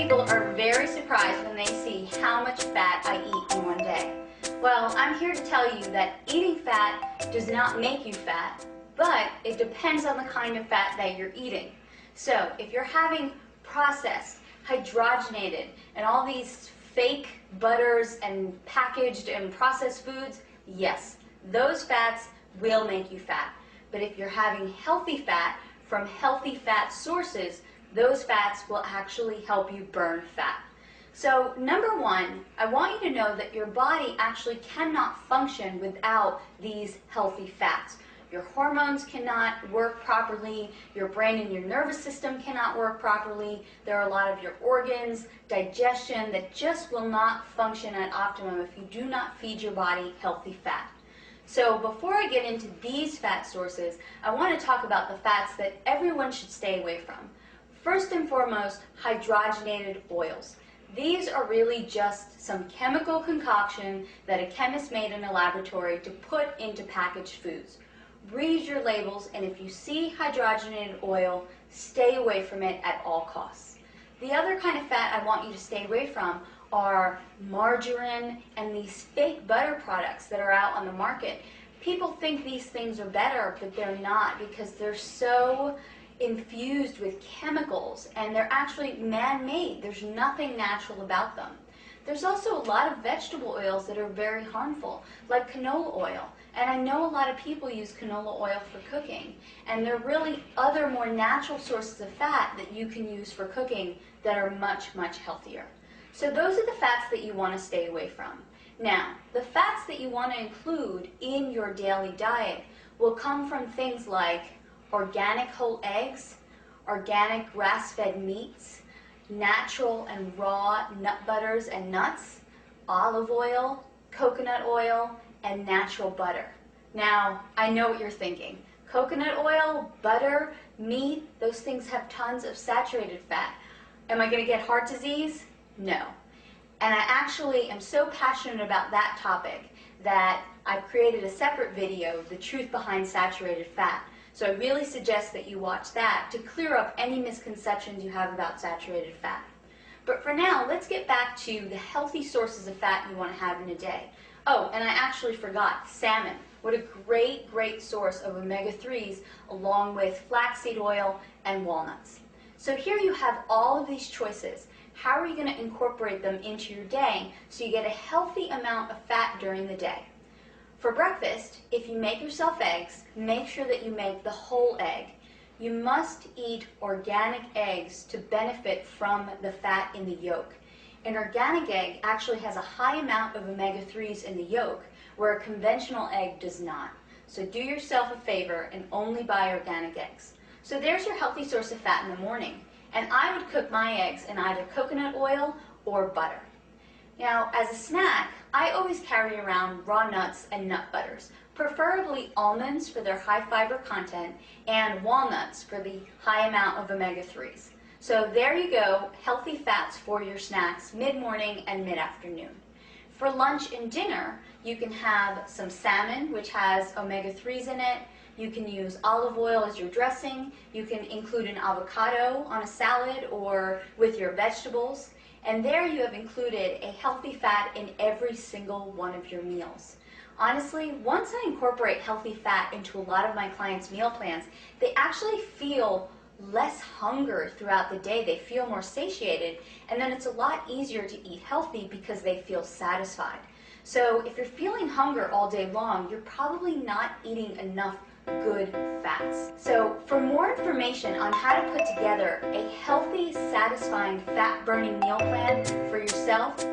people are very surprised when they see how much fat I eat in one day. Well, I'm here to tell you that eating fat does not make you fat, but it depends on the kind of fat that you're eating. So if you're having processed, hydrogenated, and all these fake butters and packaged and processed foods, yes, those fats will make you fat. But if you're having healthy fat from healthy fat sources, those fats will actually help you burn fat. So number one, I want you to know that your body actually cannot function without these healthy fats. Your hormones cannot work properly, your brain and your nervous system cannot work properly, there are a lot of your organs, digestion that just will not function at optimum if you do not feed your body healthy fat. So before I get into these fat sources, I want to talk about the fats that everyone should stay away from. First and foremost, hydrogenated oils. These are really just some chemical concoction that a chemist made in a laboratory to put into packaged foods. Read your labels, and if you see hydrogenated oil, stay away from it at all costs. The other kind of fat I want you to stay away from are margarine and these fake butter products that are out on the market. People think these things are better, but they're not, because they're so infused with chemicals and they're actually man-made. There's nothing natural about them. There's also a lot of vegetable oils that are very harmful, like canola oil. And I know a lot of people use canola oil for cooking, and there are really other more natural sources of fat that you can use for cooking that are much, much healthier. So those are the fats that you want to stay away from. Now, the fats that you want to include in your daily diet will come from things like organic whole eggs, organic grass-fed meats, natural and raw nut butters and nuts, olive oil, coconut oil, and natural butter. Now, I know what you're thinking. Coconut oil, butter, meat, those things have tons of saturated fat. Am I going to get heart disease? No. And I actually am so passionate about that topic that I've created a separate video, The Truth Behind Saturated Fat. So I really suggest that you watch that to clear up any misconceptions you have about saturated fat. But for now, let's get back to the healthy sources of fat you want to have in a day. Oh, and I actually forgot, salmon. What a great, great source of omega-3s along with flaxseed oil and walnuts. So here you have all of these choices. How are you going to incorporate them into your day so you get a healthy amount of fat during the day? For breakfast, if you make yourself eggs, make sure that you make the whole egg. You must eat organic eggs to benefit from the fat in the yolk. An organic egg actually has a high amount of omega-3s in the yolk, where a conventional egg does not. So do yourself a favor and only buy organic eggs. So there's your healthy source of fat in the morning. And I would cook my eggs in either coconut oil or butter. Now, as a snack, I always carry around raw nuts and nut butters, preferably almonds for their high fiber content and walnuts for the high amount of omega-3s. So there you go, healthy fats for your snacks mid-morning and mid-afternoon. For lunch and dinner, you can have some salmon, which has omega-3s in it. You can use olive oil as your dressing. You can include an avocado on a salad or with your vegetables. And there you have included a healthy fat in every single one of your meals. Honestly, once I incorporate healthy fat into a lot of my clients' meal plans, they actually feel less hunger throughout the day. They feel more satiated, and then it's a lot easier to eat healthy because they feel satisfied. So if you're feeling hunger all day long, you're probably not eating enough good fats. So for more information on how to put together a healthy, satisfying, fat-burning meal plan for yourself,